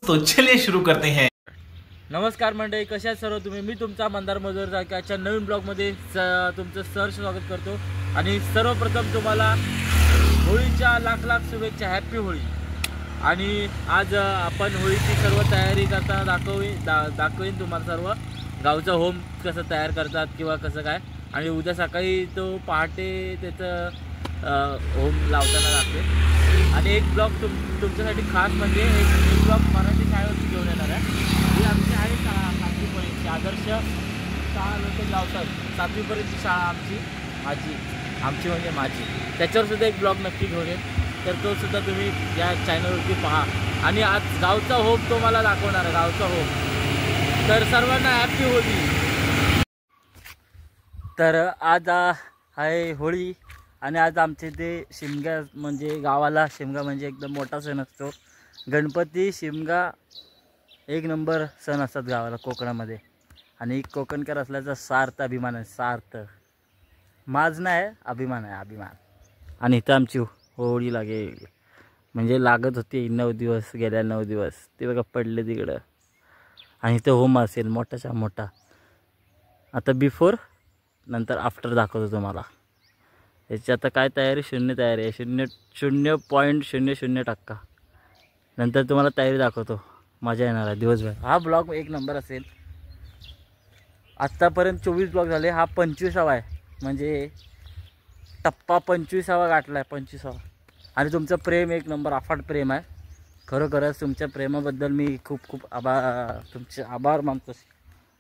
तो चलिए शुरू करते हैं। नमस्कार मंडळी, कशा आहात सर्व तुम्ही? मी तुमचा मंदार मजूर जायकाच्या नवीन ब्लॉगमध्ये तुमचं सहर्ष स्वागत करतो। आणि सर्वप्रथम तुम्हाला होळीच्या लाख लाख शुभेच्छा, हॅपी होळी। आणि आज आपण होळीची सर्व तयारी करता दाखवीन तुम्हाला सर्व गावचा होम कसं तयार करतात किंवा कसं काय। आणि उद्या सकाळी तो पहाटे त्याचं होम लावताना दाखवेन। आणि एक ब्लॉग तुमच्यासाठी खास म्हणजे एक ब्लॉग मराठी शाळेवरती घेऊन येणार आहे। ही आमची आहे 7वीपर्यंतची आदर्श शाळा लोक लावतात। 7वीपर्यंतची शाळा आमची म्हणजे माझी, त्याच्यावर सुद्धा एक ब्लॉग नक्की घेऊन येईल, तर तो सुद्धा तुम्ही या चॅनलवरती पहा। आणि आज गावचा होम तो मला दाखवणार आहे, गावचा होम। तर सर्वांना हॅपी होळी। तर आज आहे होळी आणि आज आमचे ते शिमगा म्हणजे गावाला शिमगा म्हणजे एकदम मोठा सण असतो। गणपती शिमगा एक नंबर सण असतात गावाला कोकणामध्ये। आणि कोकणकर असल्याचा सार्थ अभिमान आहे, सार्थ माज नाही अभिमान आहे, अभिमान। आणि इथं आमची होळी म्हणजे लागत होती 9 दिवस, गेल्या 9 दिवस ते बघा पडले तिकडं। आणि इथं होम असेल मोठाच्या मोठा। आता बिफोर नंतर आफ्टर दाखवतो तुम्हाला। याची आता काय तयारी, शून्य तयारी आहे, 0.00% नंतर तुम्हाला तयारी दाखवतो, मजा येणार आहे दिवसभर। हा ब्लॉग एक नंबर असेल। आत्तापर्यंत 24 ब्लॉग झाले, हा 25वा आहे, म्हणजे टप्पा 25वा गाठला आहे, 25वा। आणि तुमचं प्रेम एक नंबर अफाट प्रेम आहे, खरोखरच तुमच्या प्रेमाबद्दल मी खूप खूप तुमचे आभार मानतो,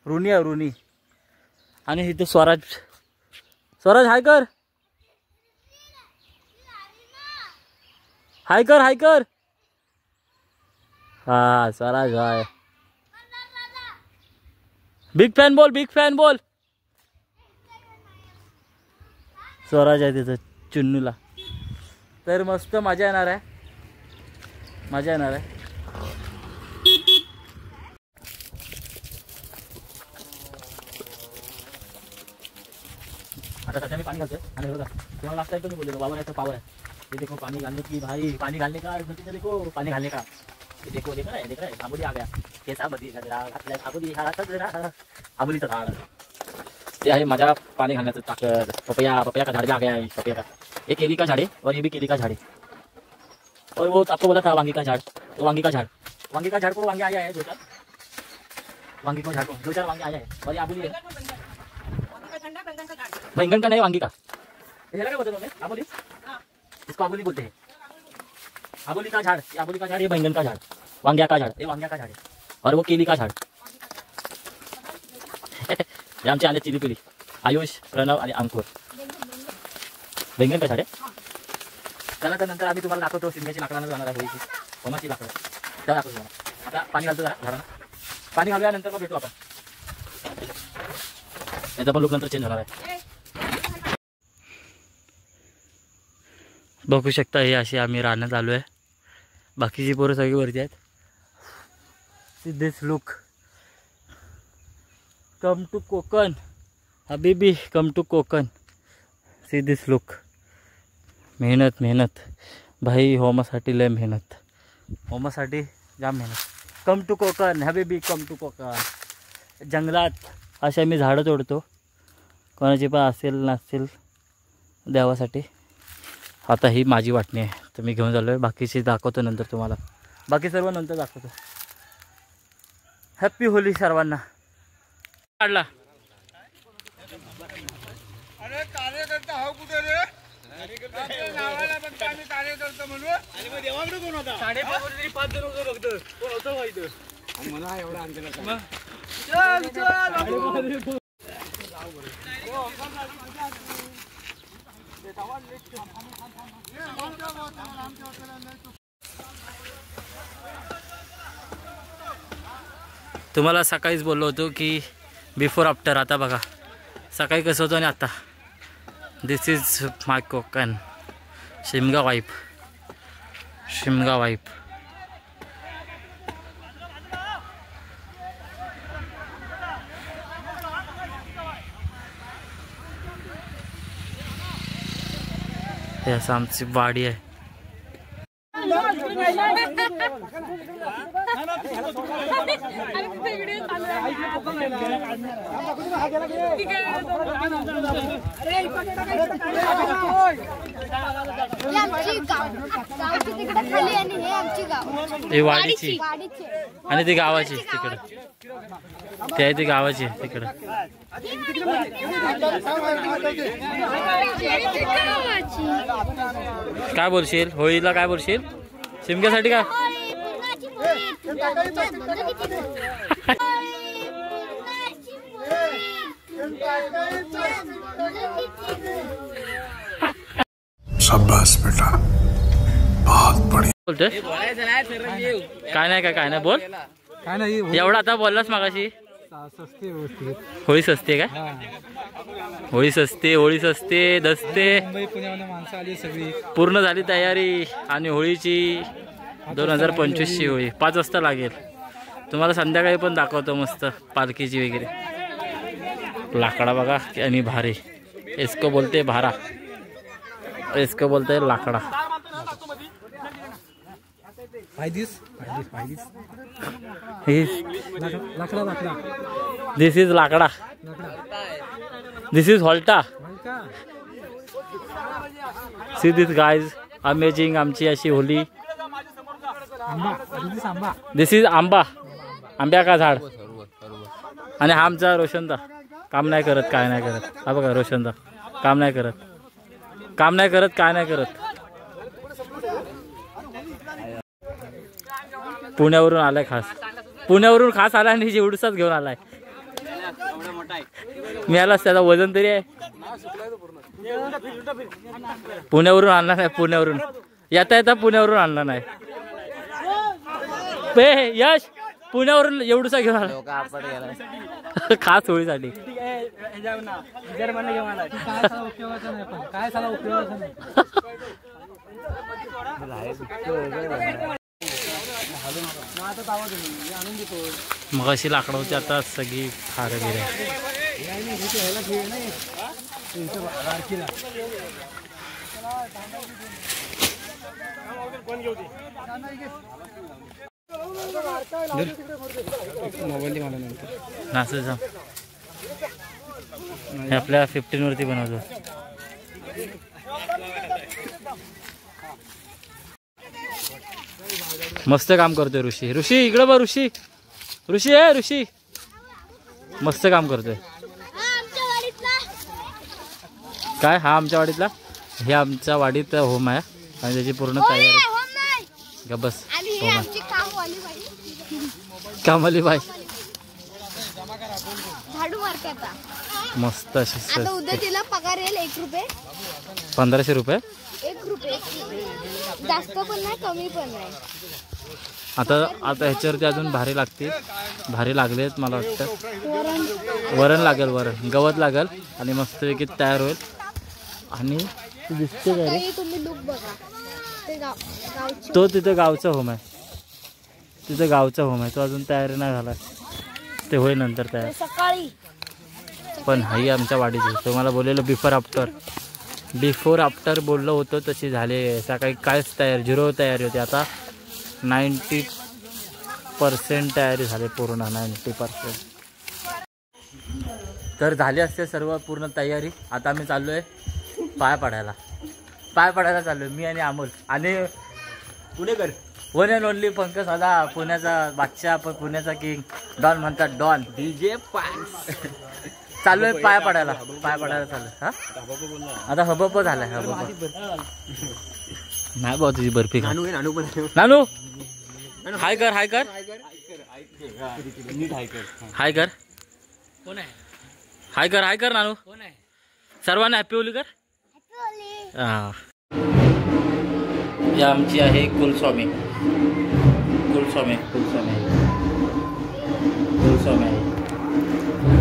ऋणी आहे ऋणी। आणि इथं स्वराज हाय कर, हाय कर। हा स्वराज हाय, बिग फॅन बोल। स्वराज आहे तिथं चुन्नूला। तर मस्त मजा येणार आहे। आता सध्या मी पाणी घालतोय आणि बघा तेव्हा लास्ट टाइम तुम्ही बोलले बाबा याचं पावर आहे। ये देखो पानी डालने की भाई, पानी डालने का देखो, पानी डालने का ये देखो, देख रहा है आबोली आ गया, कैसा बदी गजरा घातला आबोली, हा गजरा आबोलीचं झाड ते आहे माझ्या पानी घालण्याचं ताकद। पपया का झाड़ भी आ गया है, पपया का ये केली का झाड़ है और ये भी केली का झाड़ है। और वो आपको बोला था वांगी का झाड़, तो वांगी का झाड़ को वांगे आया है 2-4 वांगी को झाड़ को 2-4 वांगे आया है। और ये आबोली है बैंगन का नहीं, वांगी का। ये क्या बोलते हैं आबोली, इसको आबोली बोलते हैं। आबोली का झाड़, ये बैंगन का झाड़, वांग्या का झाड़, ये वांग्या का झाड़ है। और वो केली का झाड़ ये आमचे आले चिली पिली, आयुष, प्रणव आणि अंकुर। बैंगन का झाड़ आहे। चला तर नंतर आम्ही तुम्हाला दाखवतो शिमग्याची लाकडानं जाणार आहे होळीची, होमाची लाकडं त्या दाखवतो तुम्हाला। आता पाणी घालतो जरा झाडांना, पाणी घालल्यानंतर मग भेटू आपण। याचा पण लुक नंतर चेंज होणार आहे, बघू शकता। हे अशी आम्ही राहण्यात आलो आहे, बाकीची पोरं सगळी वरती आहेत। This look, come to Konkan हबीबी, come to Konkan. See this look, मेहनत भाई, होमासाठी लय मेहनत, होमासाठी जाम मेहनत। कम टू कोकण हबीबी, कम टू कोकण। जंगलात अशा मी झाडं तोडतो, कोणाची पण असेल नसेल देवासाठी। आता ही माझी वाटणी आहे, तर मी घेऊन चाललो आहे, बाकीची दाखवतो नंतर तुम्हाला, बाकी सर्व नंतर दाखवतो। हॅपी होली सर्वांना। काढला अरे कार्यकर्ता हा कुठे रे? नावाला फक्त आम्ही कार्यकर्ता म्हणून। आणि मग देवाकडे कोण होता? 5.5 जण होतो फक्त, कोण होतं माहिती मला एवढा अंतर चल तुम्हाला सकाळीच बोललो होतो की बिफोर आफ्टर। आता बघा सकाळी कसं होतं आणि आता। This is my Konkan, Shimga vibe. हे असं आमची वाडी आहे। ही वाडीची आणि ती गावाची तिकडे ते आहे ती गावाची तिकडे काय बोलशील होळीला काय बोलशील शिमग्यासाठी काय शाबाश बेटा बहुत बढ़िया बोलतोय काय नाही बोल काय नाही एवढा आता बोललास मागाशी सस्ती व्यवस्थित होळी सस्ते काय होळी सस्ते दसते मुंबई पुण्यामध्ये माणसं आली सगळी पूर्ण झाली तयारी आणि होळीची 2025 ची होळी 5 वाजता लागेल तुम्हाला संध्याकाळी पण दाखवतो मस्त पालखीची वगैरे लाकडा बघा आणि भारे इसको बोलते भारा इसको बोलते लाकडा दिस इज लाकडा दिस इज हॉल्टा सी दिस गाइज अमेजिंग आमची अशी होली दिस इज आंबा आंब्या का झाड आणि हा आमचा रोशनदा काम नाही करत काय नाही करत हा बघा रोशनदा काम नाही करत काय नाही करत पुण्यावरून आलाय खास आलाय आणि जेवढूसाच घेऊन आलाय मिळालाच त्याचा वजन तरी आहे पुण्यावरून आणला नाही पुण्यावरून येता पुण्यावरून आणला नाही यश पुण्यावरून एवढूसा घेऊन आला खास होळीसाठी मग अशी लाकडं होती आता सगळी खारं गेले हे आपल्या 15 वरती बनवतो मस्त काम करतोय ऋषी इकडे बघ ऋषी मस्त काम करतोय काय हा आमच्या वाडीतला हे आमच्या वाडीत होम आहे आणि त्याची पूर्ण तयारी बस कामवाली बाई झाडू मारते आता मस्त अशी उद्या तिला पगार येईल 1 रुपये 1500 रुपये 1 रुपये जास्त पण नाही कमी पण नाही आता ह्याच्यावरती अजून भारी लागलेत मला वाटतं वरण लागेल गवत लागेल आणि मस्तपैकी तयार होईल आणि दिसते का रे तुम्ही लुक बघा ते तो तिथे गावचा होम आहे तो अजून तयारी नाही झाला ते होईल नंतर तयार सकाळी पण हाही आमच्या वाडीची तुम्हाला बोललेलं बिफोर आफ्टर बोललो होतो तशी झाले सकाळी कायच झिरो तयारी होती आता 90% तयारी झाली पूर्ण 90%. तर झाली असते सर्व पूर्ण तयारी. आता आम्ही चाललोय पाय पडायला चाललोय मी आणि अमोल आणि पुणेकर वन अँड ओनली पंकज दादा पुण्याचा बादशाह पुण्याचा किंग डॉन म्हणतात डॉन डीजे चाललोय पाय पडायला चाललोय. हा आता हबप झालाय नाही भाऊ तुझी बर्फी खा. नानू हाय कर नानू सर्वांना हॅपी होली कर. या आमची आहे कुलस्वामी आहे.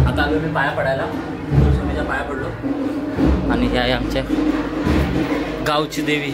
आता आलो मी पाया पडायला कुलस्वामीच्या पाया पडलो आणि हे आहे आमच्या गावची देवी.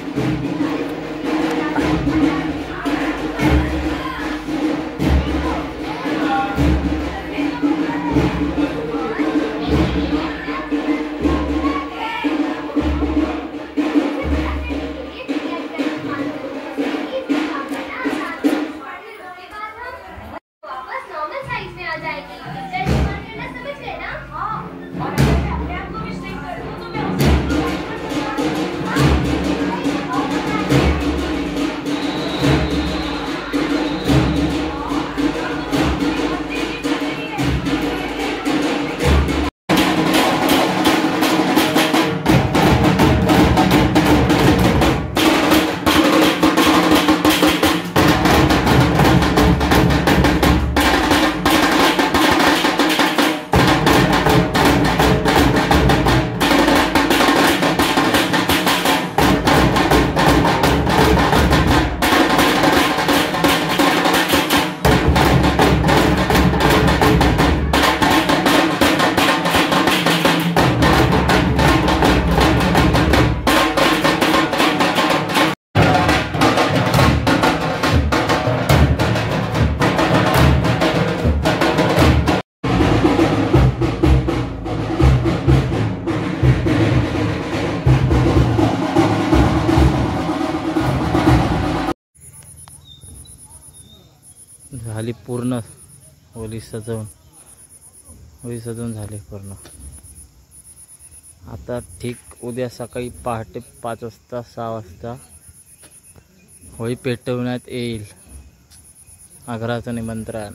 झाली पूर्ण होळी सजवून झाली पूर्ण. आता ठीक उद्या सकाळी पहाटे 5 वाजता 6 वाजता होळी पेटवण्यात येईल. आग्रहाचं निमंत्रण.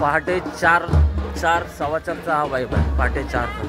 पहाटे 4 सव्वा 4चा हा वाईब आहे. पहाटे 4चा.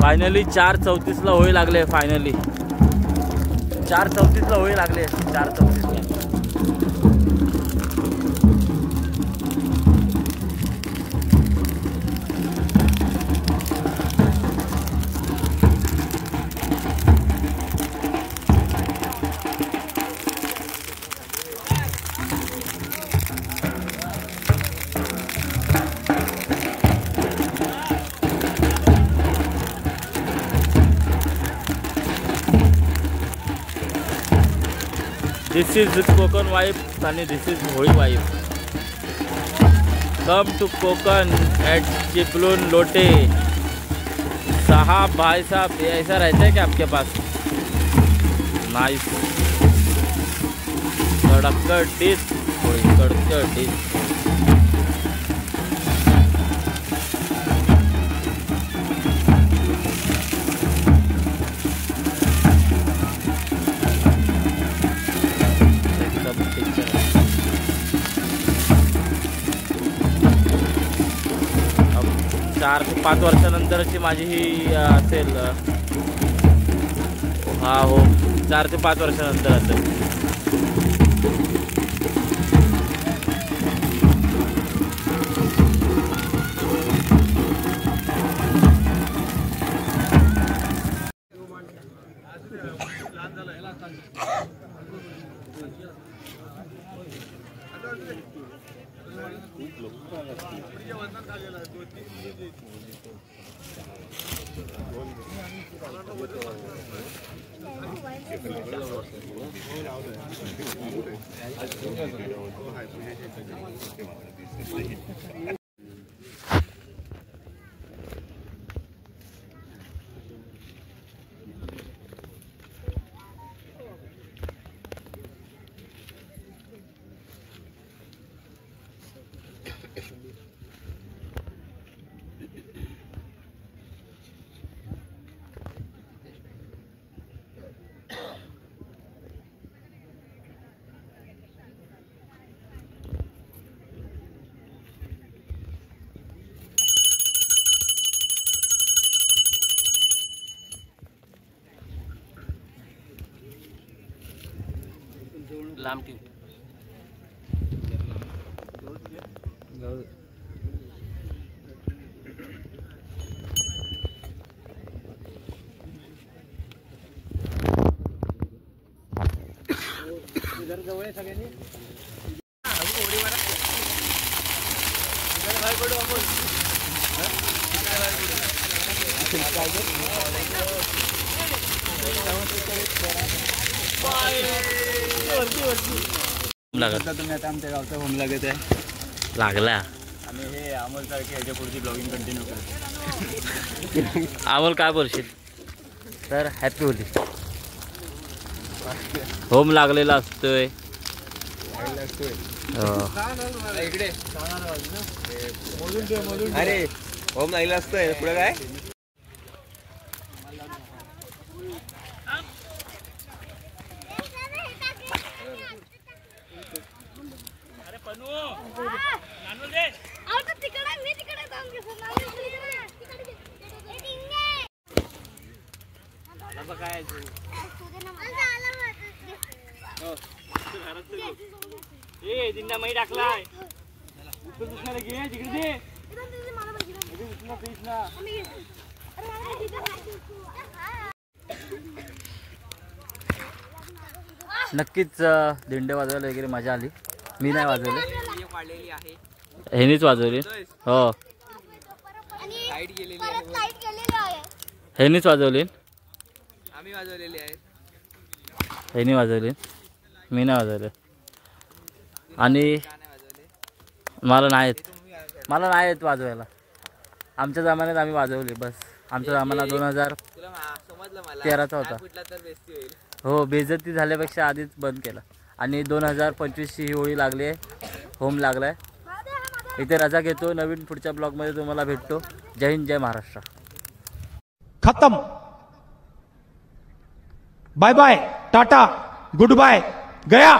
फायनली 4:34ला होळी लागले. फायनली 4:34ला होळी लागले. 4:34ला. This is Konkan vibe and this is Holi vibe. Come to Konkan at Chiplun Lote. साहब भाई साहब ऐसा रहता है क्या आपके पास? नाइस. कड़कड़ डिश, कड़कड़ डिश. 4 ते 5 वर्षानंतरची माझी ही असेल. हा हो 4 ते 5 वर्षानंतर असेल. लांब ठेव. जवळ आहे सगळ्यांनी. तुम्ही आता आमच्या गावचा होम लागत आहे लागला. आणि हे अमोल सारखे याच्या पुढची ब्लॉगिंग कंटिन्यू करतो. अमोल काय बोलशील? तर हॅपी होली. होम लागलेला असतोय. इकडे अरे होम लागलेला असतोय. पुढे काय दिंडा मै टाकलाय. घे तिकडे दे. नक्कीच दिंडे वाजवायला वगैरे मजा आली. मी नाही वाजवले, ह्यानीच वाजवली. हो ह्यानीच वाजवली. आम्ही वाजवलेली आहे. ह्यानी वाजवली, मी नाही वाजवले. आणि मला नाही येत वाजवायला. आमच्या जमान्यात आम्ही वाजवली बस. आमचा जमाना 2013चा होता. हो बेइज्जती झाल्यापेक्षा आधीच बंद केला. आणि 2025ची ही होळी लागली आहे. होम लागलाय. इथे रजा घेतो. नवीन पुढच्या ब्लॉगमध्ये तुम्हाला भेटतो. जय हिंद, जय महाराष्ट्र. खत्म. Bye bye, tata, goodbye, गया.